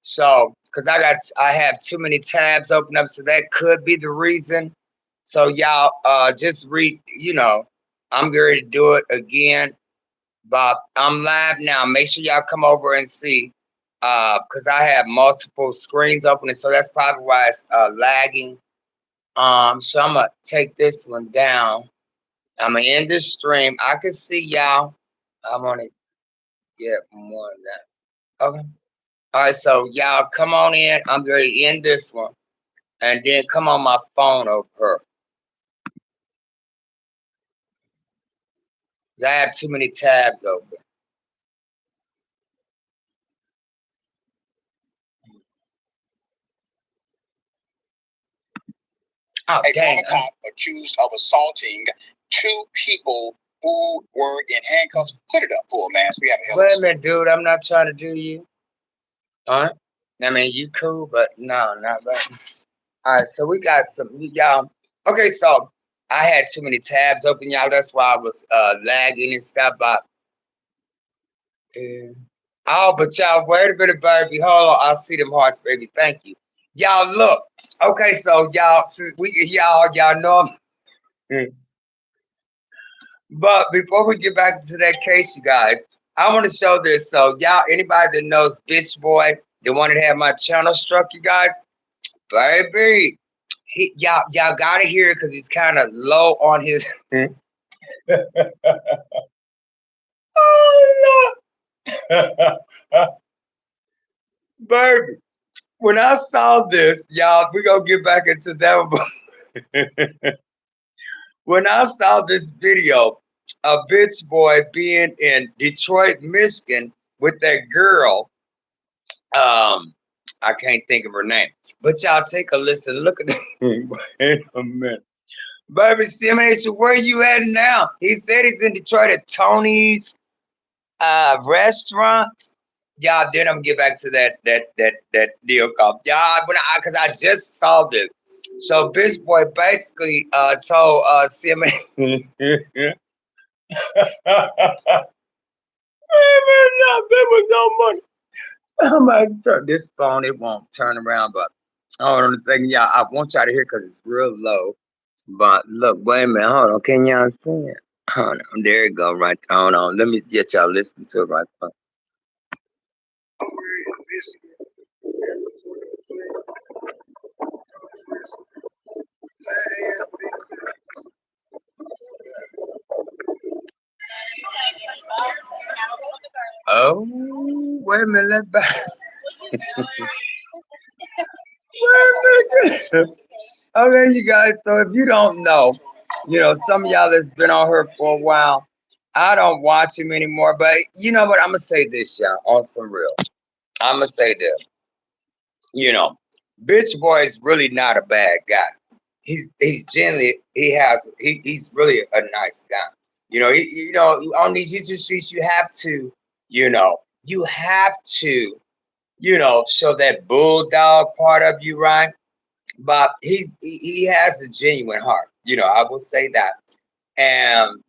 So, because I have too many tabs open up, so that could be the reason. So y'all, just read. I'm ready to do it again, but I'm live now. Make sure y'all come over and see, because I have multiple screens open, and so that's probably why it's lagging. So I'm gonna take this one down. I'm gonna end this stream. I can see y'all. I'm gonna get more of that. Okay. All right, so y'all come on in. I'm going to end this one. And then come on my phone over. 'Cause I have too many tabs open. Oh, a dang. former cop accused of assaulting two people who were in handcuffs. Put it up, full mask. We have a hell of Wait a minute, dude. I'm not trying to do you. All right. I mean, you cool, but no, not right. All right, so we got some, y'all. Okay, so I had too many tabs open, y'all. That's why I was lagging and stuff. But oh, but y'all, wait a minute, baby. Hold on. I see them hearts, baby. Thank you. Y'all, look. Okay, so y'all, y'all know. But before we get back into that case, you guys, I want to show this. So y'all, anybody that knows Bitch Boy, the one that had my channel struck, you guys, baby, y'all gotta hear it because he's kind of low on his. Oh no, baby. When I saw this, y'all, we gonna get back into that. When I saw this video of Bitch Boy being in Detroit, Michigan with that girl, I can't think of her name, but y'all take a listen. Look at this. Wait a minute. Baby Simulation, where you at now? He said he's in Detroit at Tony's restaurant. Y'all, then I'm get back to that deal called y'all because I just saw this. So Bitch Boy basically told Simulation. That was no money. I'm about to turn this phone. It won't turn around, but hold on a second, y'all. I want y'all to hear because it's real low. But look, wait a minute. Hold on. Can y'all see it? Hold on. There it go. Right. Hold on. Let me get y'all listen to it right quick. Oh, wait a minute. Let back. Wait a minute. Okay, you guys. So if you don't know, some of y'all that's been on her for a while, I don't watch him anymore. But you know what? I'm gonna say this, y'all, on some real. I'm gonna say this. You know, Bitch Boy is really not a bad guy. He's generally he's really a nice guy. On these YouTube streets, you have to, you know, you have to, show that bulldog part of you, right? But he has a genuine heart. I will say that. And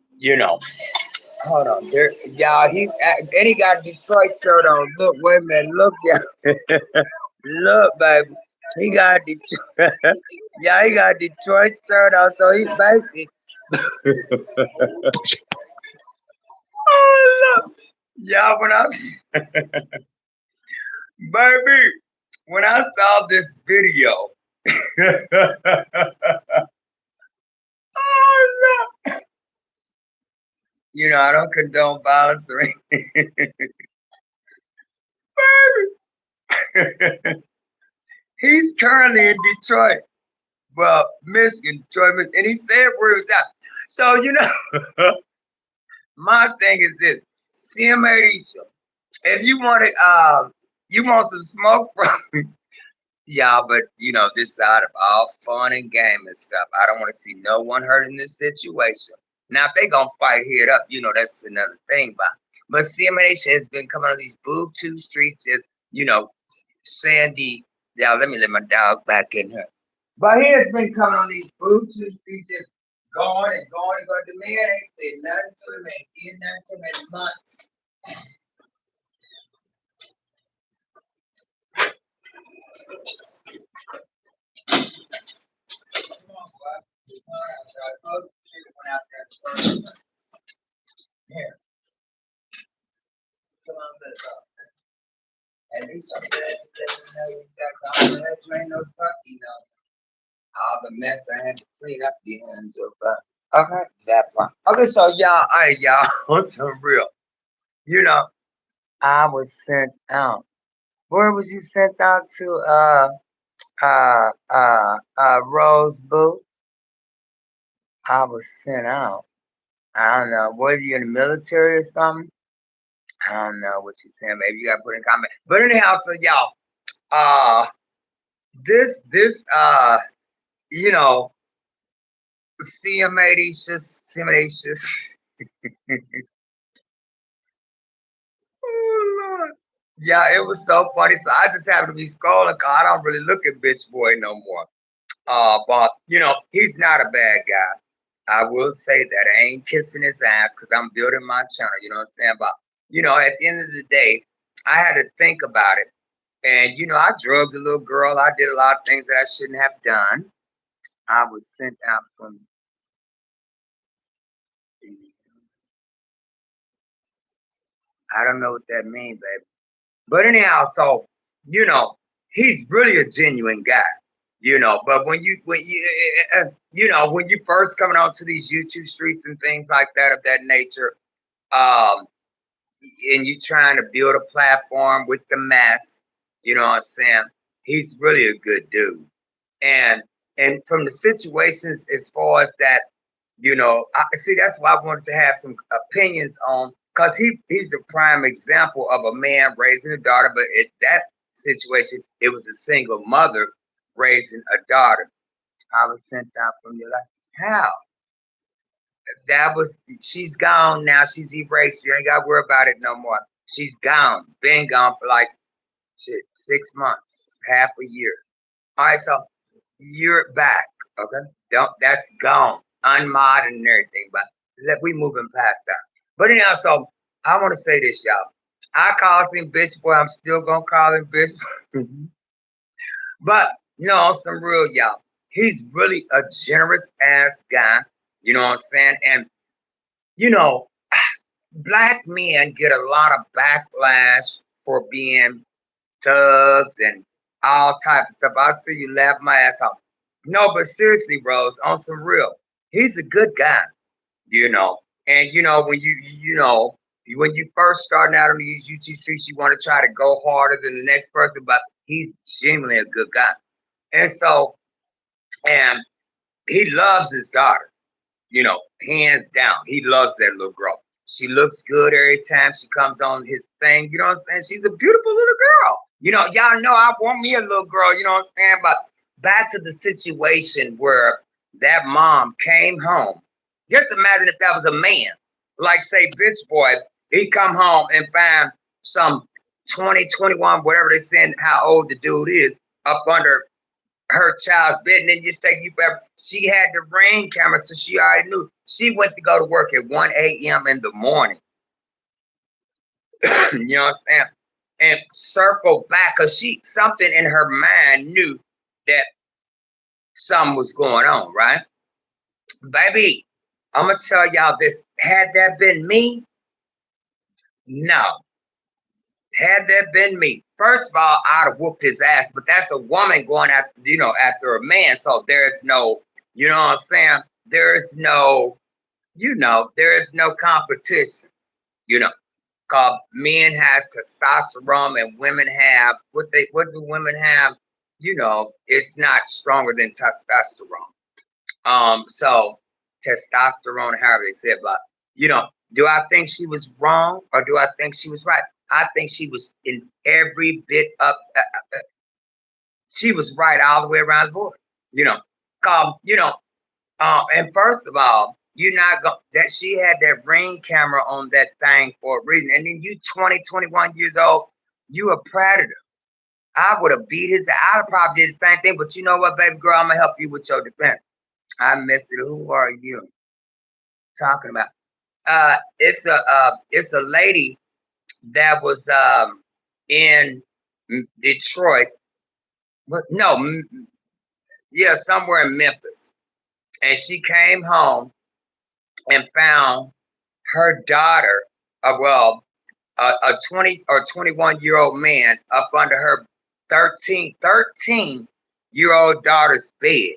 hold on, there, y'all. And he got a Detroit shirt on. Look, wait a minute, look, yeah, look, baby. He got Detroit. Yeah, he got Detroit shirt on, so he basically. Oh, look. Yeah, baby, when I saw this video, oh, no. I don't condone violence or anything. Baby. He's currently in Detroit. Well, Michigan, Detroit, Michigan, and he said where he was at. So, my thing is this: CMA, if you want some smoke from me, yeah, but this side of all fun and game and stuff, I don't want to see no one hurt in this situation. Now, if they gonna fight head up, that's another thing. But CMA has been coming on these boob tube streets, just saying yeah. Let me let my dog back in here. But he has been coming on these boob tube streets, just going and going and going. The man ain't said nothing to him, ain't did nothing to him in months. Come on, boy. I told you she went out there. Here, come on, let's go. At least I'm glad you let me know you got all that. You ain't no puppy, no. All the mess I had to clean up the ends of. Okay, that part. Okay, so y'all, y'all, on some real. You know, I was sent out. Where was you sent out to? Rose Boo. I was sent out. I don't know. Was you in the military or something? I don't know what you're saying. Maybe you got to put in comment. But anyhow, so y'all, uh, this, you know, CMADicious. Oh, Lord. Yeah, it was so funny. So I just happened to be scrolling 'cause I don't really look at Bitch Boy no more. But he's not a bad guy. I will say that I ain't kissing his ass because I'm building my channel. You know what I'm saying? But at the end of the day, I had to think about it. And I drugged a little girl. I did a lot of things that I shouldn't have done. I was sent out from. I don't know what that means, baby. But anyhow, so you know, he's really a genuine guy. But when you first coming onto these YouTube streets and things like that of that nature, um, and you trying to build a platform with the mass, you know what I'm saying? He's really a good dude. And from the situations as far as that, I see that's why I wanted to have some opinions on because he's a prime example of a man raising a daughter, but in that situation, it was a single mother raising a daughter. I was sent out from your life. How? She's gone now. She's erased. You ain't got to worry about it no more. She's gone. Been gone for like shit, 6 months, half a year. All right, so you're back. Okay, don't that's gone, unmodded and everything. But we moving past that. But anyhow, so I want to say this, y'all. I call him bitch boy. I'm still gonna call him bitch. But on some real, y'all, he's really a generous ass guy. You know what I'm saying? And you know, black men get a lot of backlash for being thugs and all type of stuff. I see you laugh my ass off. No, but seriously, Rose, on some real, he's a good guy, you know. And when you first starting out on these YouTube streets, you want to try to go harder than the next person, but he's genuinely a good guy. And so, and he loves his daughter. Hands down. He loves that little girl. She looks good every time she comes on his thing. You know what I'm saying? She's a beautiful little girl. Y'all know I want me a little girl. You know what I'm saying? But back to the situation where that mom came home. Just imagine if that was a man, like say, bitch boy, he come home and find some 20, 21, whatever they saying, how old the dude is, up under her child's bed, and then you say you better. She had the Ring camera, so she already knew. She went to go to work at 1 a.m. in the morning. You know what I'm saying? And circle back because she something in her mind knew that something was going on, right? Baby, I'm gonna tell y'all this. Had that been me, no. Had that been me, first of all, I'd have whooped his ass. But that's a woman going after a man. So there's no, you know what I'm saying? There's no, there is no competition. You know, cause men has testosterone and women have what do women have? It's not stronger than testosterone. So testosterone, however they say it, but you know, do I think she was wrong or do I think she was right? I think she was in every bit of. She was right all the way around the board. You know, and first of all, you're not going that she had that Ring camera on that thing for a reason, and then you 20, 21 years old, you a predator. I would have beat his. I'd have probably did the same thing, but you know what, baby girl, I'm gonna help you with your defense. I missed it. Who are you talking about? It's a lady that was in Detroit, But no, yeah, somewhere in Memphis. And she came home and found her daughter, well, a 20 or 21-year-old man up under her 13-year-old daughter's bed.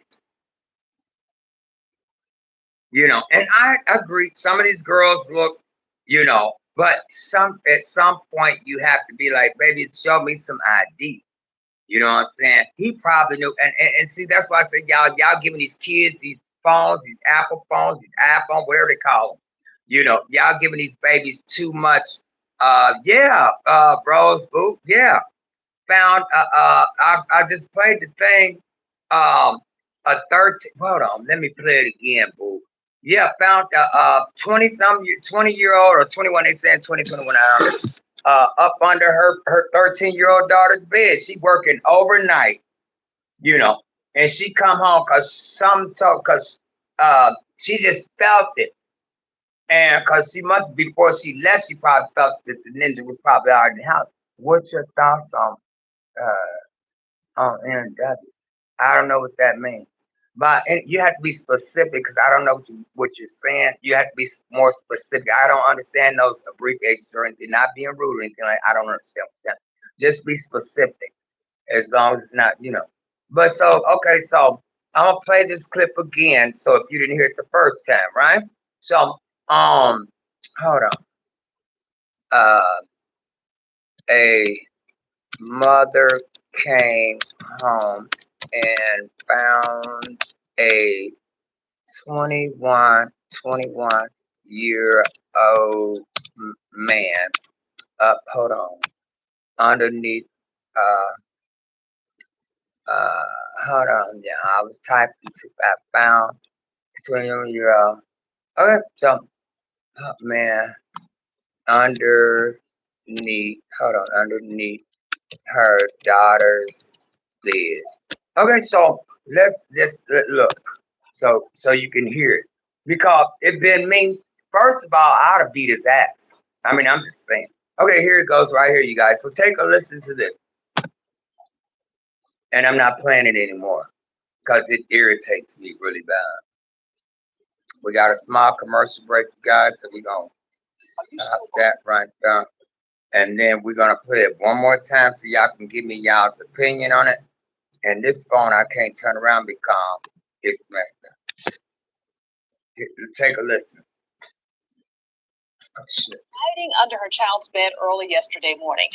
And I agree, some of these girls look, but at some point you have to be like, baby, show me some ID. You know what I'm saying? He probably knew, and see, that's why I said, y'all giving these kids these phones, these Apple phones, these iPhones, whatever they call them. Y'all giving these babies too much. Yeah, bros, boo, yeah. Found, I just played the thing. A 13. Hold on, let me play it again, boo. Yeah, found a 20-year-old or 21. They saying 2021. I don't know. Up under her 13-year-old daughter's bed. She working overnight, you know, and she come home because she just felt it, and because she must before she left, she probably felt that the ninja was probably already in the house. What's your thoughts on NW? I don't know what that means. But you have to be specific because I don't know what you're saying. You have to be more specific. I don't understand those abbreviations or anything. Not being rude or anything like. I don't understand that. Just be specific as long as it's not. But so okay, so I'm gonna play this clip again. So if you didn't hear it the first time, right? So hold on. Uh, a mother came home and found a 21 year old man up, hold on, underneath, uh, uh, hold on, yeah, I was typing to, I found 21 year old. Okay, so, oh, man, underneath, hold on, underneath her daughter's bed. Okay, so let's just look, so you can hear it. Because it been me, first of all, I'd have beat his ass. I mean, I'm just saying. Okay, here it goes right here, you guys. So take a listen to this. And I'm not playing it anymore because it irritates me really bad. We got a small commercial break, you guys, so we're going to stop that right there. And then we're going to play it one more time so y'all can give me y'all's opinion on it. And this phone, I can't turn around because it's messed up. Take a listen. Oh, shit. Hiding under her child's bed early yesterday morning.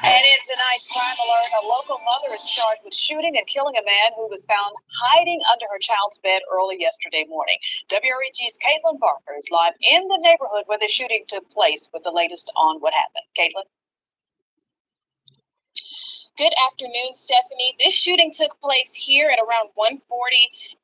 And in tonight's crime alert, a local mother is charged with shooting and killing a man who was found hiding under her child's bed early yesterday morning. WREG's Caitlin Barker is live in the neighborhood where the shooting took place with the latest on what happened. Caitlin? Good afternoon, Stephanie. This shooting took place here at around 1:40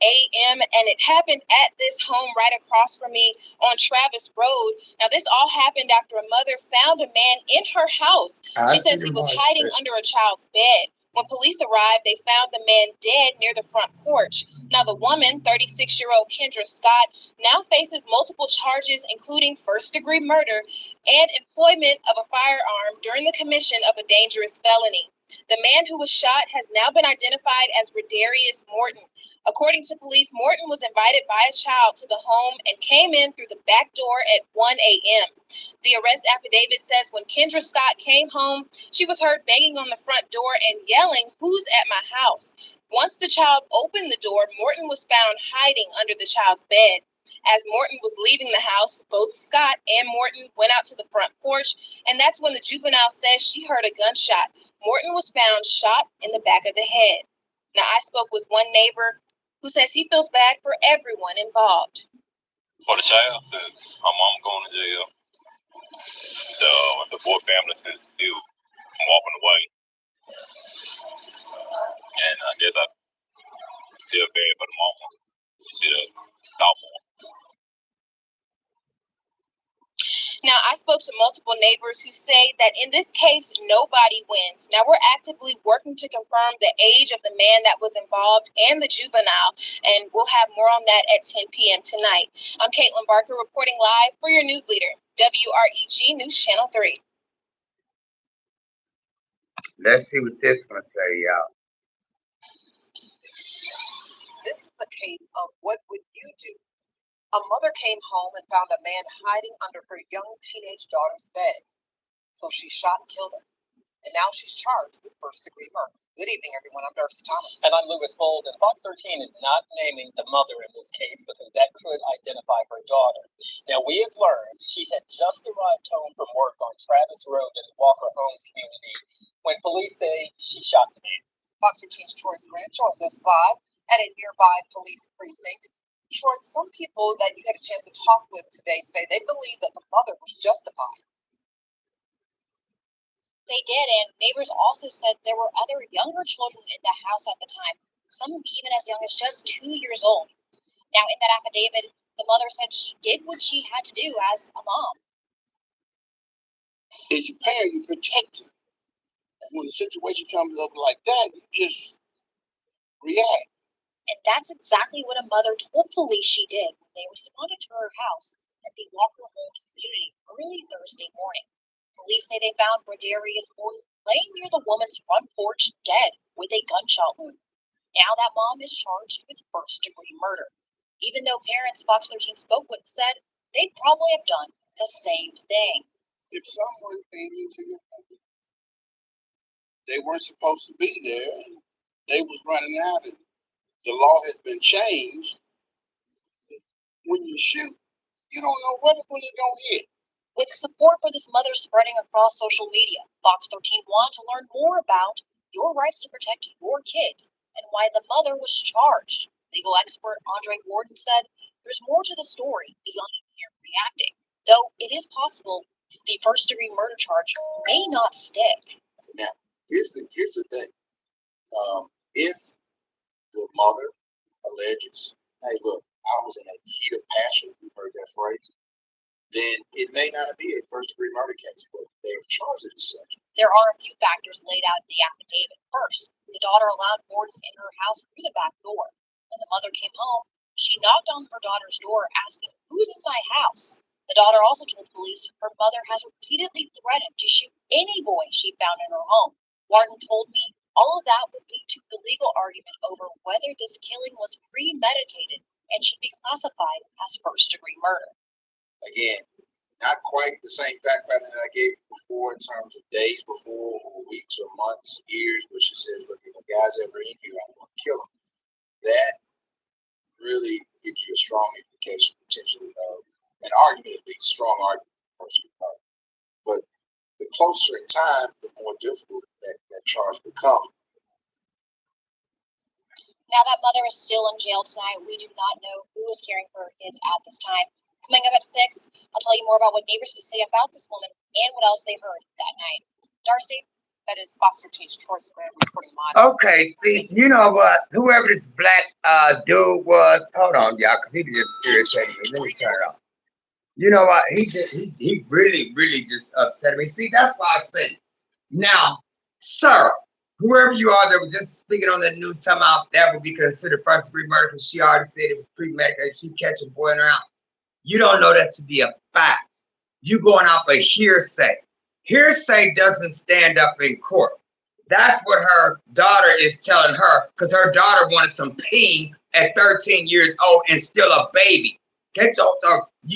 a.m. and it happened at this home right across from me on Travis Road. Now, this all happened after a mother found a man in her house. She says he was hiding under a child's bed. When police arrived, they found the man dead near the front porch. Now, the woman, 36-year-old Kendra Scott, now faces multiple charges, including first-degree murder and employment of a firearm during the commission of a dangerous felony. The man who was shot has now been identified as Redarius Morton. According to police, Morton was invited by a child to the home and came in through the back door at 1 a.m. The arrest affidavit says when Kendra Scott came home, she was heard banging on the front door and yelling, "Who's at my house?" Once the child opened the door, Morton was found hiding under the child's bed. As Morton was leaving the house, both Scott and Morton went out to the front porch, and that's when the juvenile says she heard a gunshot. Morton was found shot in the back of the head. Now, I spoke with one neighbor who says he feels bad for everyone involved. For the child, since her mom going to jail, the boy family since still walking away, and I guess I feel bad for the mama. She should have thought more. Now, I spoke to multiple neighbors who say that in this case, nobody wins. Now, we're actively working to confirm the age of the man that was involved and the juvenile, and we'll have more on that at 10 p.m. tonight. I'm Caitlin Barker reporting live for your news leader, WREG News Channel 3. Let's see what this one say, y'all. the case of what would you do? A mother came home and found a man hiding under her young teenage daughter's bed. So she shot and killed her. And now she's charged with first-degree murder. Good evening, everyone. I'm Darcy Thomas. And I'm Lewis Bold, and Fox 13 is not naming the mother in this case because that could identify her daughter. Now, we have learned she had just arrived home from work on Travis Road in the Walker Homes community when police say she shot the man. Fox 13's Troy Grant joins us live at a nearby police precinct. Troy, some people that you had a chance to talk with today say they believe that the mother was justified. They did, and neighbors also said there were other younger children in the house at the time, some even as young as just 2 years old. Now, in that affidavit, the mother said she did what she had to do as a mom. As your parent, you protect them. And when the situation comes up like that, you just react. And that's exactly what a mother told police she did when they responded to her house at the Walker Homes community early Thursday morning. Police say they found Broderius Gordon laying near the woman's front porch dead with a gunshot wound. Now that mom is charged with first-degree murder. Even though parents Fox 13 spoke with said they'd probably have done the same thing. If someone came into your home, they weren't supposed to be there, and they was running out, and the law has been changed. When you shoot, you don't know where the bullet gonna hit. With support for this mother spreading across social media, Fox 13 wanted to learn more about your rights to protect your kids and why the mother was charged. Legal expert Andre Gordon said there's more to the story beyond mere reacting, though it is possible the first-degree murder charge may not stick. Now, here's the thing. If the mother alleges, hey, look, I was in a heat of passion, you've heard that phrase, then it may not be a first-degree murder case, but they have charged it as such. There are a few factors laid out in the affidavit. First, the daughter allowed Gordon in her house through the back door. When the mother came home, she knocked on her daughter's door asking, "Who's in my house?" The daughter also told police her mother has repeatedly threatened to shoot any boy she found in her home. Warden told me all of that would lead to the legal argument over whether this killing was premeditated and should be classified as first-degree murder. Again, not quite the same fact pattern that I gave you before in terms of days before, or weeks, or months, years, where she says, look, if the guy's ever in here, I'm going to kill him. That really gives you a strong indication, potentially, of an argument, at least, strong argument for first-degree murder. But the closer in time, the more difficult that charge becomes. Now that mother is still in jail tonight, we do not know who is caring for her kids at this time. Coming up at 6, I'll tell you more about what neighbors could say about this woman and what else they heard that night. Darcy? That is Fox 13's Troy Grant reporting live. Okay, see, you know what? Whoever this black dude was, hold on, y'all, because he just irritated me. Let me turn it off. You know what? He really, really just upset me. See, that's why I said, now, sir, whoever you are that was just speaking on the news talking about that would be considered first-degree murder because she already said it was premeditated. She catch a boy in her house. You don't know that to be a fact. You going off a hearsay. Hearsay doesn't stand up in court. That's what her daughter is telling her because her daughter wanted some peen at 13 years old and still a baby. Okay, so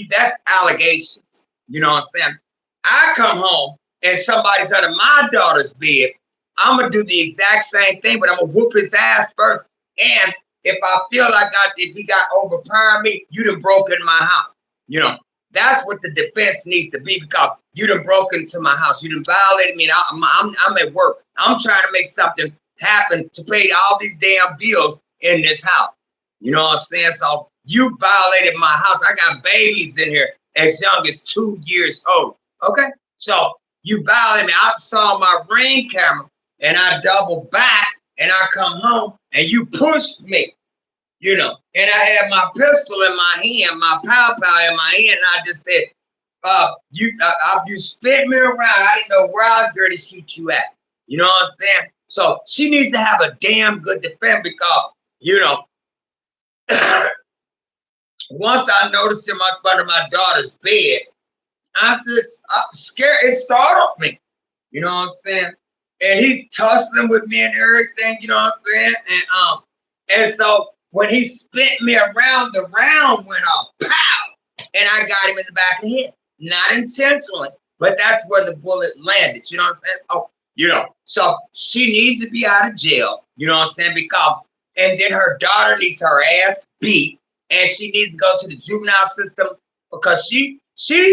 that's allegations. You know what I'm saying? I come home and somebody's under my daughter's bed. I'm going to do the exact same thing, but I'm going to whoop his ass first. And if I feel like if he got overpowering me, you done broke in my house. You know, that's what the defense needs to be because you done broke into my house. You done violated me. And I'm at work. I'm trying to make something happen to pay all these damn bills in this house. You know what I'm saying? So you violated my house. I got babies in here as young as 2 years old. Okay? So you violated me. I saw my Ring camera and I doubled back and I come home and you pushed me. You know, and I had my pistol in my hand, my pow in my hand, and I just said, you spit me around. I didn't know where I was going to shoot you at. You know what I'm saying? So she needs to have a damn good defense because, you know, once I noticed him up under my daughter's bed, I said, I'm scared. It startled me. You know what I'm saying? And he's tussling with me and everything. You know what I'm saying? And so When he spit me around, the round went off, pow, and I got him in the back of the head. Not intentionally, but that's where the bullet landed. You know what I'm saying? So, so she needs to be out of jail. You know what I'm saying? Because, and then her daughter needs her ass beat, and she needs to go to the juvenile system because she's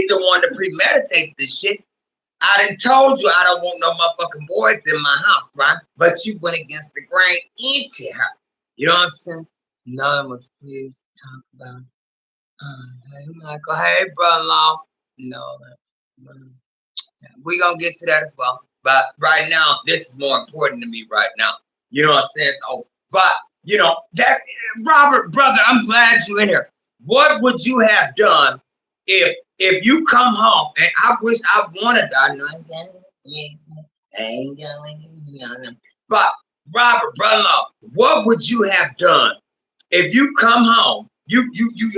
the one that premeditated this shit. I done told you I don't want no motherfucking boys in my house, right? But you went against the grain into her. You know what I'm saying? None of us please talk about. Hey, Michael. Hey, brother-in-law. No, we gonna get to that as well. But right now, this is more important to me right now. You know what I'm saying? So, but that Robert, brother, I'm glad you in here. What would you have done if you come home and I wish I wanted I know I ain't going, but Robert, brother-in-law, what would you have done if you come home, you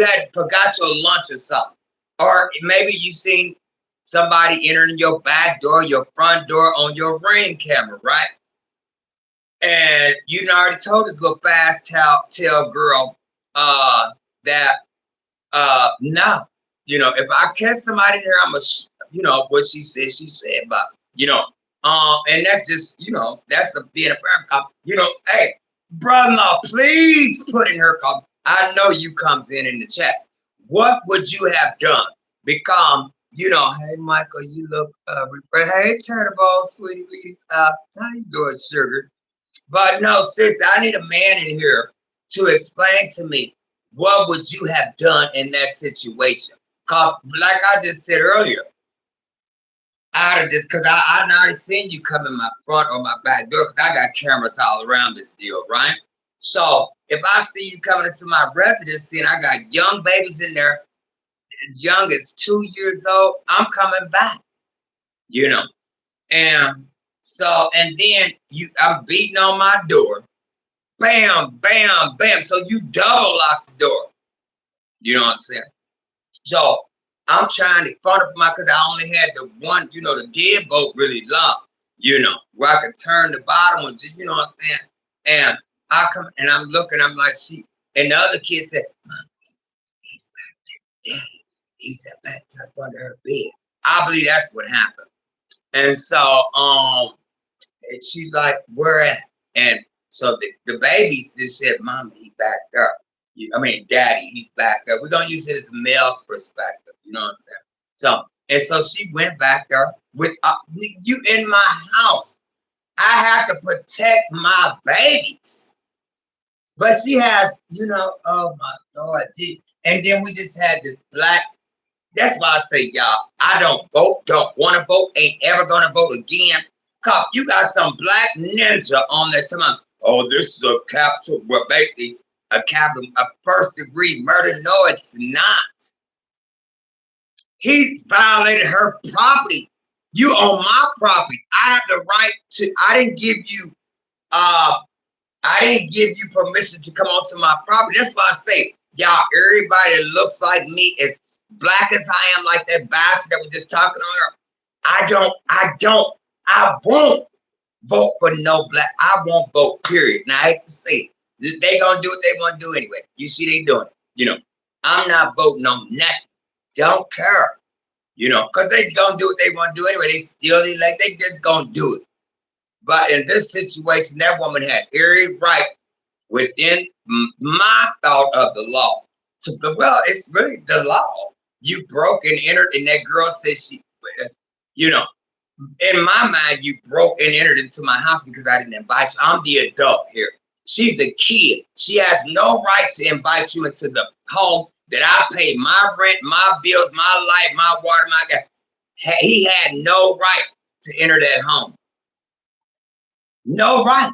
had forgot your lunch or something, or maybe you seen somebody entering your back door, your front door on your Ring camera, right? And you done already told this little fast tell girl that no, if I catch somebody there, I'm what she said, but and that's just that's being a parent cop. Hey, brother-in-law, please put in her call. I know you comes in the chat. What would you have done? Because hey Michael, you look hey Turtle, sweetie, please stop. How you doing, sugars? But no, seriously, I need a man in here to explain to me what would you have done in that situation. Cause like I just said earlier, out of this, because I already seen you come in my front or my back door, because I got cameras all around this deal, right? So if I see you coming into my residency and I got young babies in there, as young as 2 years old, I'm coming back, you know. And so, and then I'm beating on my door. Bam, bam, bam. So you double lock the door. You know what I'm saying? So I'm trying to front of my, because I only had the one, the deadbolt really long, where I could turn the bottom one, you know what I'm saying? And I come and I'm looking, I'm like, and the other kid said, Mom, he's back there, Daddy. He said back up under her bed. I believe that's what happened. And so, and she's like, where at? And so the babies just said, Mama, he backed up. Daddy, he's backed up. We're going to use it as a male's perspective. You know what I'm saying? So, and so she went back there with you in my house. I have to protect my babies. But she has, oh my Lord. And then we just had this black. That's why I say, y'all, I don't vote, don't want to vote, ain't ever going to vote again. Cause you got some black ninja on there tomorrow. Oh, this is a capital, well, basically a first degree murder. No, it's not. He's violated her property. You own my property. I have the right to, I didn't give you permission to come onto my property. That's why I say, y'all, everybody that looks like me, as black as I am, like that bastard that was just talking on her. I won't vote for no black. I won't vote, period. Now, I hate to say it. They gonna do what they want to do anyway. You see, they doing it. I'm not voting on nothing. Don't care. Because they gonna do what they want to do anyway. They still like they just gonna do it. But in this situation, that woman had every right within my thought of the law. Well, it's really the law. You broke and entered, and that girl said in my mind, you broke and entered into my house because I didn't invite you. I'm the adult here. She's a kid. She has no right to invite you into the home that I pay my rent, my bills, my light, my water, my gas. He had no right to enter that home. No right.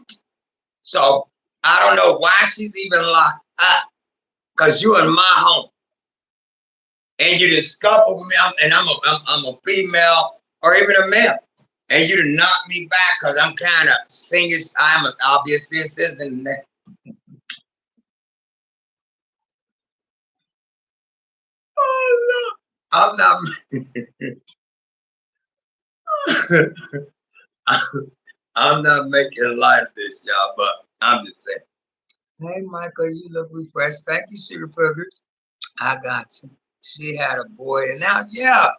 So I don't know why she's even locked up, because you're in my home and you just scuffle with me, and I'm a female or even a male, and you done knock me back because I'm kind of senior. I'll be a senior citizen. Oh, no. I'm not. I'm not making light of this, y'all, but I'm just saying. Hey, Michael, you look refreshed. Thank you, Sugar Boogers. I got you. She had a boy, and now, yeah,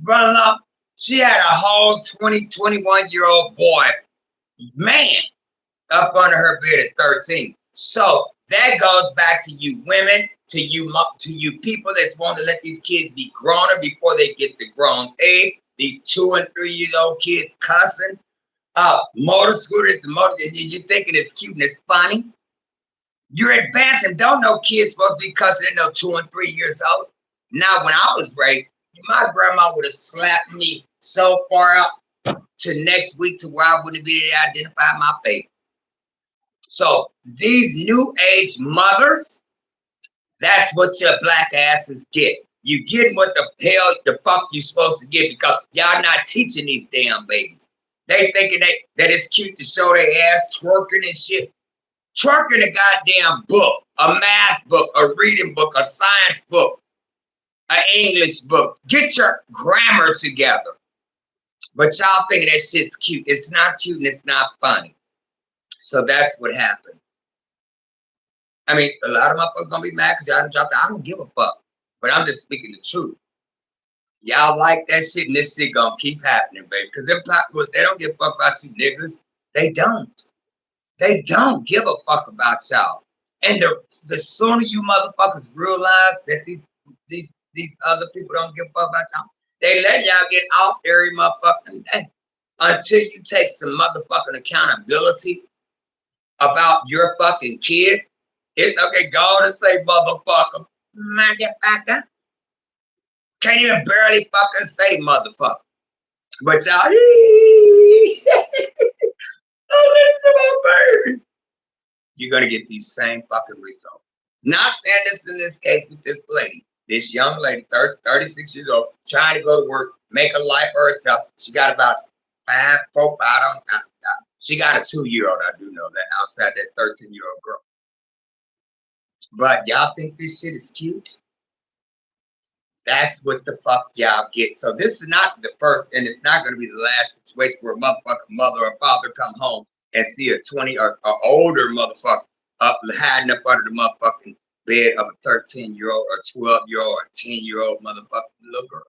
running up. She had a whole 21-year-old boy, man, up under her bed at 13. So that goes back to you women, to you people that want to let these kids be grown up before they get to grown age. These 2 and 3 year old kids cussing, motor scooters and motor. You thinking it's cute and it's funny. You're advancing. Don't know kids supposed to be cussing at no 2 and 3 years old. Now, when I was raised, my grandma would have slapped me so far up to next week to where I wouldn't be able to identify my face. So these new age mothers, that's what your black asses get. You getting what the fuck you supposed to get because y'all not teaching these damn babies. They thinking that it's cute to show their ass twerking and shit. Twerking a goddamn book, a math book, a reading book, a science book, an English book. Get your grammar together. But y'all thinking that shit's cute. It's not cute and it's not funny. So that's what happened. I mean, a lot of motherfuckers gonna be mad because y'all done dropped it. I don't give a fuck. But I'm just speaking the truth. Y'all like that shit and this shit gonna keep happening, baby. Because them was they don't give a fuck about you niggas. They don't. They don't give a fuck about y'all. And the sooner you motherfuckers realize that these other people don't give a fuck about y'all, they let y'all get off every motherfucking day. Until you take some motherfucking accountability about your fucking kids, it's okay, go on and say motherfucker. Motherfucker. Can't even barely fucking say motherfucker. But y'all, oh, listen to my baby. You're gonna get these same fucking results. Not saying this in this case with this lady, this young lady, 36 years old, trying to go to work, make a life for herself. She got about 5, 4, 5, I don't know. She got a 2-year-old, I do know that, outside that 13-year-old girl. But y'all think this shit is cute? That's what the fuck y'all get. So this is not the first, and it's not going to be the last situation where a motherfucking mother or father come home and see a 20 or older motherfucker up hiding up under the motherfucking bed of a 13-year-old or 12-year-old or 10-year-old motherfucking little girl.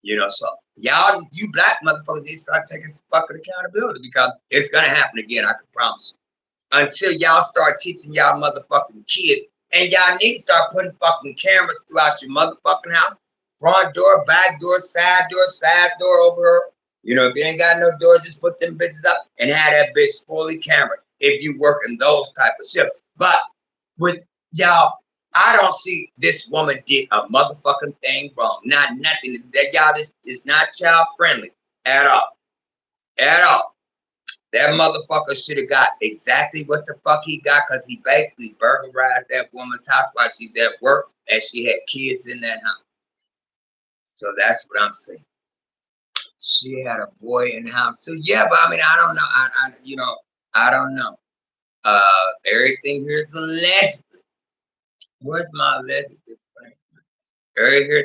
You know, so y'all, you black motherfuckers need to start taking some fucking accountability because it's going to happen again, I can promise you. Until y'all start teaching y'all motherfucking kids. And y'all need to start putting fucking cameras throughout your motherfucking house. Front door, back door, side door over her. You know, if you ain't got no door, just put them bitches up and have that bitch fully camera if you working those type of shifts. But with y'all, I don't see this woman did a motherfucking thing wrong. Not nothing. That y'all, this is not child friendly at all. At all. That motherfucker should have got exactly what the fuck he got because he basically burglarized that woman's house while she's at work and she had kids in that house. So that's what I'm saying. She had a boy in the house. So yeah, but I mean, I don't know. I don't know. Everything here is alleged. Where's my alleged disclaimer?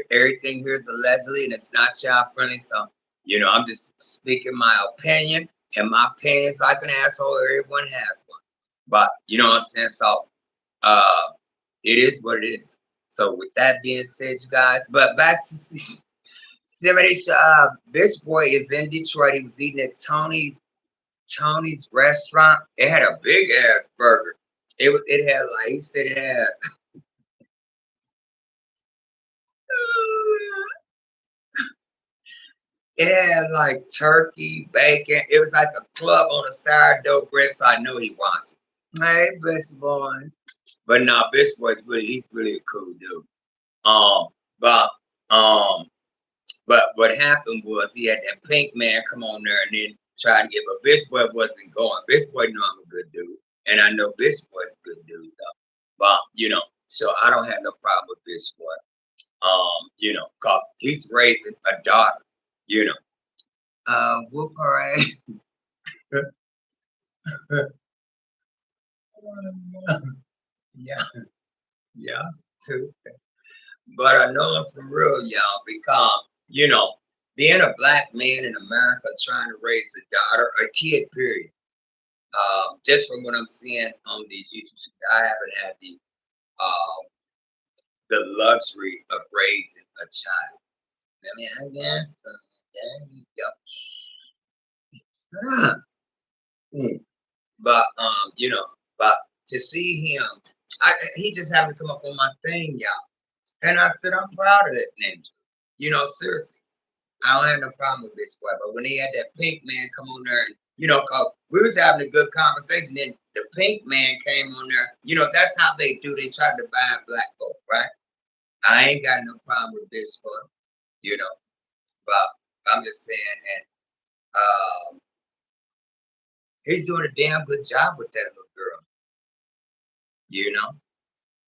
Everything here is allegedly, and it's not child friendly. So, I'm just speaking my opinion, and my opinion is like an asshole. Everyone has one, but you know what I'm saying. So, it is what it is. So, with that being said, you guys, but back to somebody. This boy is in Detroit. He was eating at Tony's restaurant. It had a big ass burger. It had like he said it had. It had like turkey, bacon. It was like a club on a sourdough bread, so I knew he wanted. Hey, Best Boy. But no, Best Boy's he's really a cool dude. Um, but what happened was he had that pink man come on there and then try to get, but Best Boy wasn't going. Best Boy knew I'm a good dude, and I know Best Boy's a good dude though. But so I don't have no problem with Best Boy. Cause he's raising a daughter. You know. Whoop her ass. Yeah, yeah, too. But I know I'm for real, y'all, because, being a black man in America trying to raise a daughter, a kid, period. Just from what I'm seeing on these YouTube, I haven't had the luxury of raising a child. I mean, I guess there you go. But you know, but to see him, he just happened to come up on my thing, y'all. And I said, I'm proud of that ninja. You know, seriously. I don't have no problem with Bitch Boy. But when he had that pink man come on there, and, you know, cause we was having a good conversation, then the pink man came on there. You know, that's how they do. They try to divide black folk, right? I ain't got no problem with Bitch Boy, you know. But I'm just saying, and he's doing a damn good job with that little girl. You know,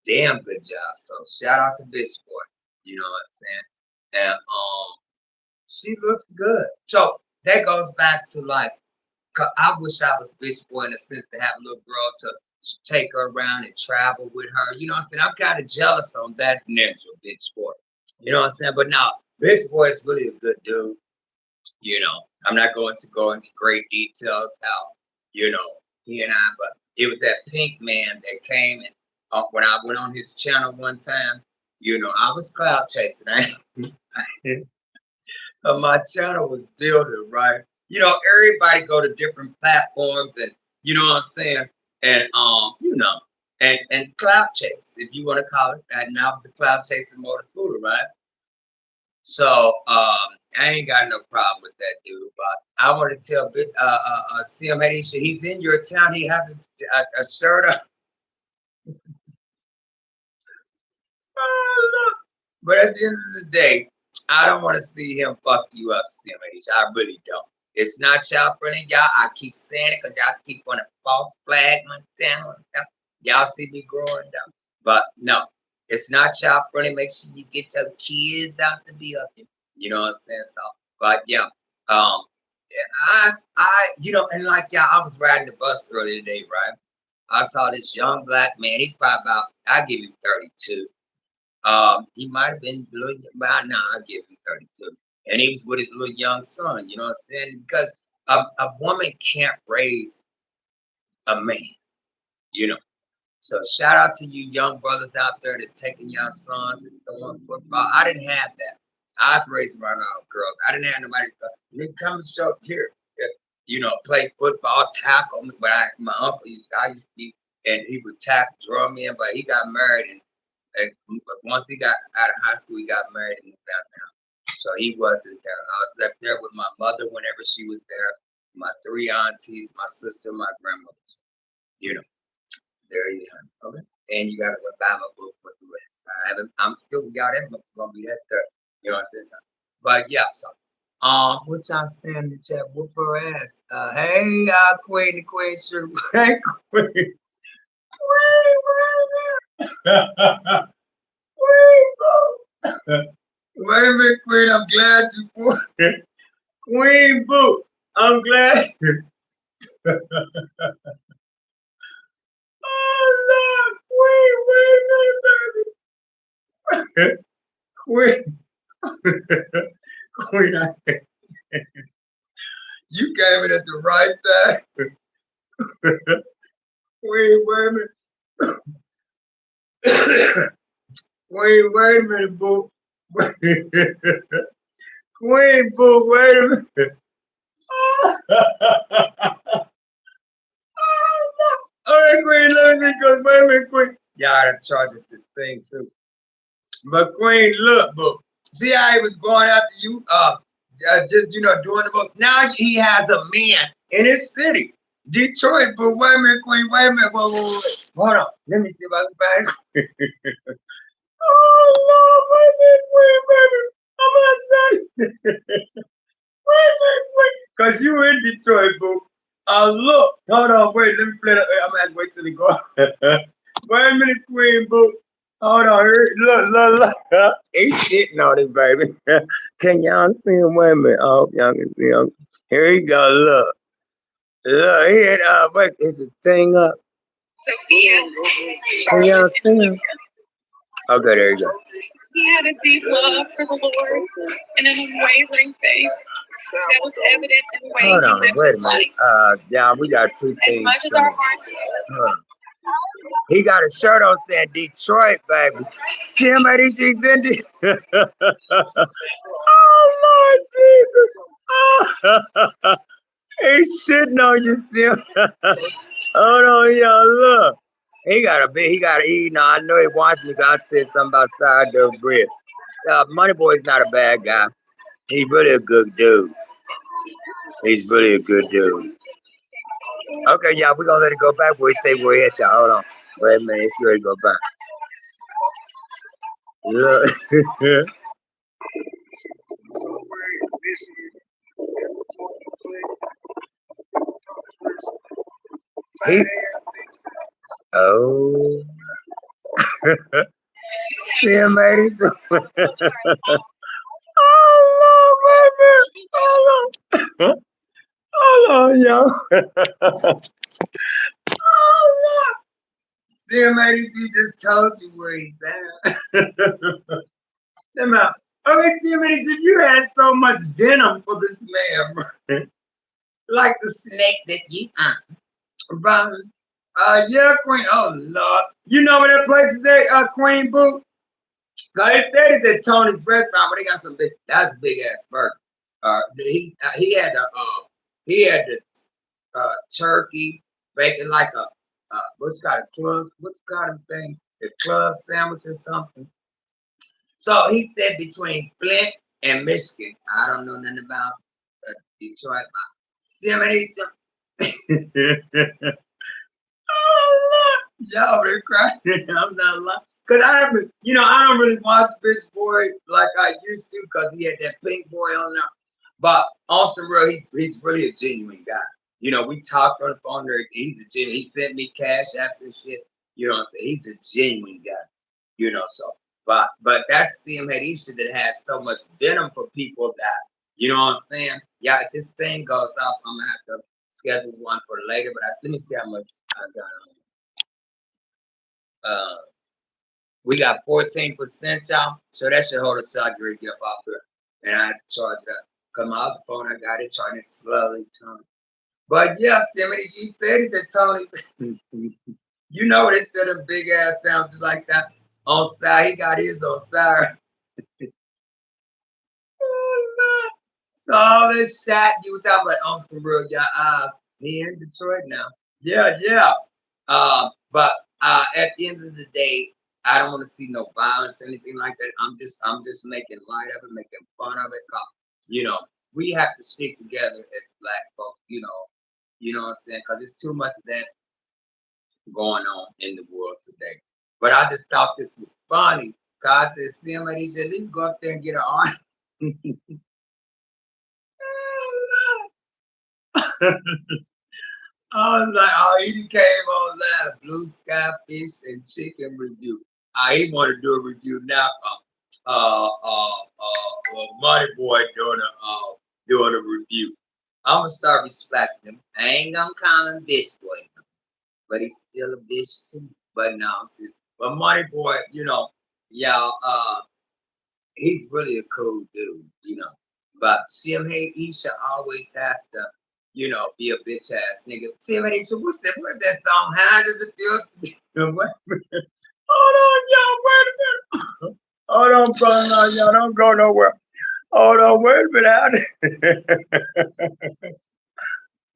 damn good job. So shout out to Bitch Boy. You know what I'm saying? And she looks good. So that goes back to like, 'cause I wish I was Bitch Boy in a sense to have a little girl to take her around and travel with her. You know what I'm saying? I'm kind of jealous on that ninja Bitch Boy. You know what I'm saying? But now Bitch Boy is really a good dude. You know, I'm not going to go into great details how, you know, he and I, but it was that pink man that came and when I went on his channel one time, you know, I was cloud chasing. My channel was building, right? You know, everybody go to different platforms and you know what I'm saying? And you know, and cloud chase, if you want to call it that. And I was a cloud chasing motor scooter, right? So I ain't got no problem with that dude. But I want to tell CM Aisha, he's in your town, he has a shirt on. But at the end of the day, I don't want to see him fuck you up, CMH. I really don't. It's not y'all friendly, y'all. I keep saying it because y'all keep on a false flag my channel and stuff. Y'all see me growing up. But no, it's not y'all friendly. Make sure you get your kids out to be up there. You know what I'm saying? So, but yeah, you know, and like y'all, I was riding the bus earlier today, right? I saw this young black man. He's probably about, I give him 32. He might have been a little, but now I give him 32. And he was with his little young son, you know what I'm saying? Because a woman can't raise a man, you know. So shout out to you young brothers out there that's taking your sons and throwing football. I didn't have that. I was raised around all girls. I didn't have nobody come and show up here. You know, play football, tackle me. But my uncle I used to be, and he would tackle, draw me in, but he got married and once he got out of high school, he got married and moved out now. So he wasn't there. I was left there with my mother whenever she was there, my 3 aunties, my sister, my grandmother. You know, there you have it. Okay. And you got to buy my book with the rest. I'm still, y'all, that book gonna be that third. You know what I'm saying? But yeah, so what y'all saying in the chat? Whoop her ass. Hey, Queen, the Queen, sure. Hey, Queen. Queen, wait a minute, Queen. I'm glad you bought it. Queen Boo. I'm glad. Oh Lord, Queen, wait a minute, baby. Queen, you came in at the right time. Queen, wait a minute. Queen, wait a minute, Boo. Queen Boo, wait a minute. All right, Queen, let me see, because wait a minute, Queen. Y'all gotta charge it this thing too. But Queen, look, Boo. See how he was going after you? Just, you know, doing the most. Now he has a man in his city, Detroit. But wait a minute, Queen, wait a minute. Wait. Hold on. Let me see if I can find it. Oh, Lord, wait a minute, Queen, baby. I'm not done. Wait, because you in Detroit, boo. Look, hold on, wait, let me play that. I'm gonna have to wait till he go. Wait a minute, Queen, boo. Hold on, look. He's shitting on it, baby. Can y'all see him? Wait a minute. I hope y'all can see him. Here you go, look. Look, here, wait, is the thing up? Can y'all see him? Okay, there you go. He had a deep love for the Lord and an unwavering faith. that was evident in the way Hold he on, lived wait a his minute. life. Yeah, we got two As things much as our going. hearts Hold on. He got a shirt on saying Detroit, baby. See him at she's in the. Oh Lord Jesus! He's shitting on you, Sim. Hold on, y'all. Look. He got a, I know he wants me. God said something about sourdough bread. Money Boy's not a bad guy. He's really a good dude. He's really a good dude. Okay, y'all, we're gonna let it go back. We say where he at, y'all. Hold on. Wait a minute, it's ready to go back. Look. he, oh, yeah, mate. Oh, Lord, baby. Hold on. Hold on, y'all. Oh, Lord. Still, ladies, he just told you where he's at. Them out. Okay, still, ladies, if you had so much venom for this man, like the snake that you Robin. Yeah, Queen. Oh, Lord. You know where that place is at, Queen Boo? Cause it said it's at Tony's restaurant, but they got some big. That's a big ass burger. He had the turkey bacon like a what's got a thing the club sandwich or something. So he said between Flint and Michigan. I don't know nothing about Detroit. Simony. Oh, y'all been crying. I'm not lying. Cause I haven't, I don't really watch Bitch Boy like I used to, cause he had that pink boy on there. But on some real, he's really a genuine guy. We talked on the phone. He's a genuine. He sent me cash apps and shit. You know what I'm saying? He's a genuine guy. So but that's CM Hadisha that has so much venom for people that what I'm saying. Yeah, if this thing goes off, I'm gonna have to schedule one for later. But let me see how much I got. We got 14%, y'all. So that should hold us up to get up off here. And I have to charge it up. Come out the phone, I got it trying to slowly turn. But yeah, Simony, she said it at Tony's. You know they said a big ass sandwiches like that on side. He got his on side. So all this shot you were talking about on some real, yeah, he in Detroit now. Yeah, yeah. But at the end of the day, I don't want to see no violence or anything like that. I'm just making light of it, making fun of it. 'Cause, we have to stick together as black folks. You know what I'm saying? Because it's too much of that going on in the world today. But I just thought this was funny. Cause I said, somebody should at least go up there and get an arm. I was like, oh, he came on live, blue sky fish and chicken review. He want to do a review now. Money Boy doing a review. I'm gonna start respecting him. I ain't gonna call him bitch boy, but he's still a bitch too. But no, sis. But Money Boy, y'all, he's really a cool dude. But CMA Isha always has to, be a bitch ass nigga. CMA Isha, what's that song? How does it feel to be? Wait a minute. Hold on, y'all, wait a minute. Hold on, brother, no, y'all don't go nowhere. Hold on, wait a minute.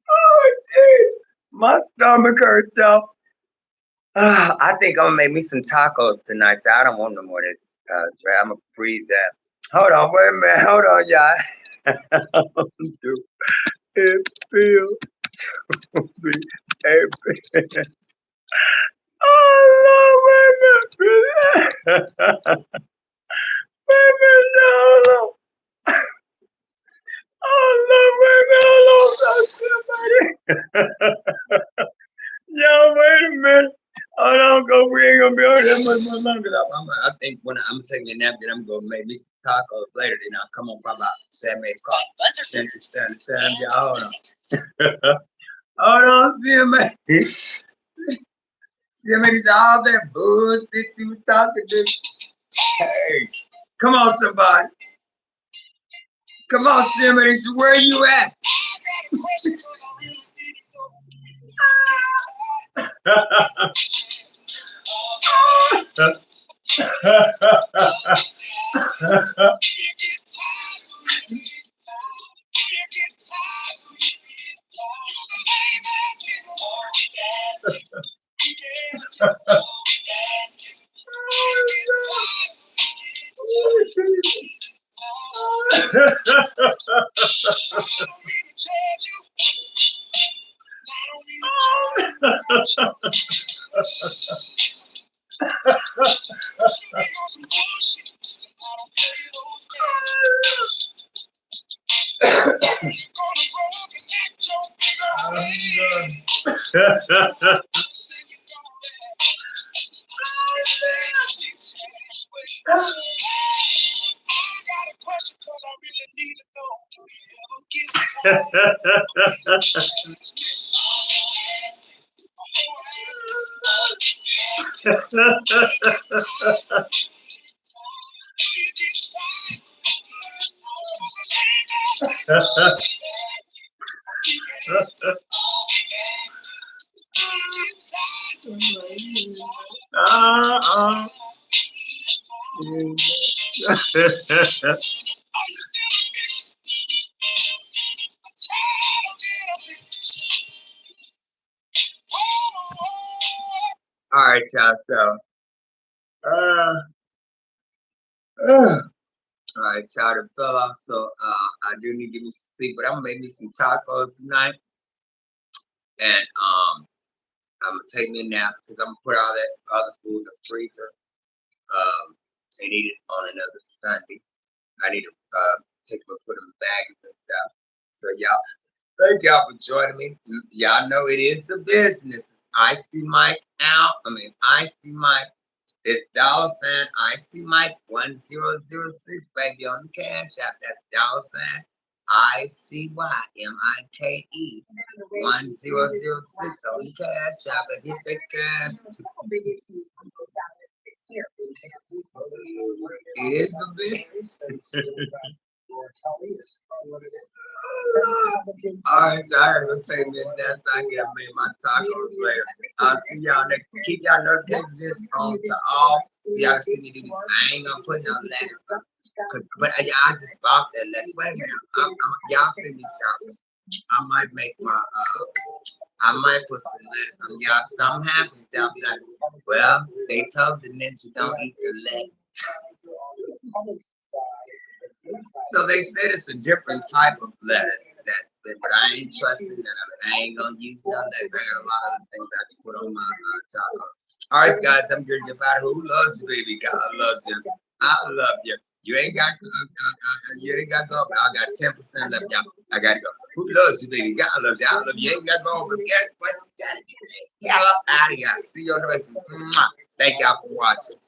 Oh, jeez. My stomach hurts, y'all. I think I'm gonna make me some tacos tonight. I don't want no more of this. I'm gonna freeze that. Hold on, wait a minute. Hold on, y'all. Do it feel to be a Oh no, wait a minute. Wait a minute, hold on. Oh no, wait a minute, hold on. Yo, wait a minute. Hold on, go. We ain't gonna be on that much more longer. I think when I'm taking a nap, then I'm gonna make me some tacos later. Then I'll come on probably about 7, 8 o'clock. Central Time. Y'all, hold on. Hold on, see you, man. See, man, it's all that bullshit you was talking to. Hey, come on, somebody. Come on, Simmons, where you at? All right, y'all. So, all right, y'all. The fell off. So, I do need to give me some sleep, but I'm gonna make me some tacos tonight, and I'm gonna take me a nap because I'm gonna put all that other food in the freezer. And eat it on another Sunday. I need to take them and put them in bags and stuff. So y'all, thank y'all for joining me. Y'all know it is a business. Icy Mike out. Icy Mike. It's $ Icy Mike 1006, baby, on the Cash App. That's $ ICYMIKE 1006 on the Cash App. But hit that cash. It is a business. All right, so I gotta go take me a nap. I gotta make my tacos later. I'll see y'all next. Keep y'all notifications on to all, so y'all can see me do this. I ain't gonna put no lettuce, but I just bought that lettuce. Wait a minute, y'all see me shopping. I might make my I might put some lettuce on y'all. If something happens, they'll be like, well, they told the ninja don't eat the lettuce. So they said it's a different type of lettuce, but I ain't trusting that. I ain't gonna use no lettuce. I got a lot of other things I can put on my taco. All right, guys, I'm gonna get out of here. Who loves you, baby? God loves you. I love you. You ain't got to go. I got 10% left, y'all. I gotta go. Who loves you, baby? God loves you. I love you. You ain't got to go. But guess what? You gotta get the hell up out of here. See you on the rest. Thank y'all for watching.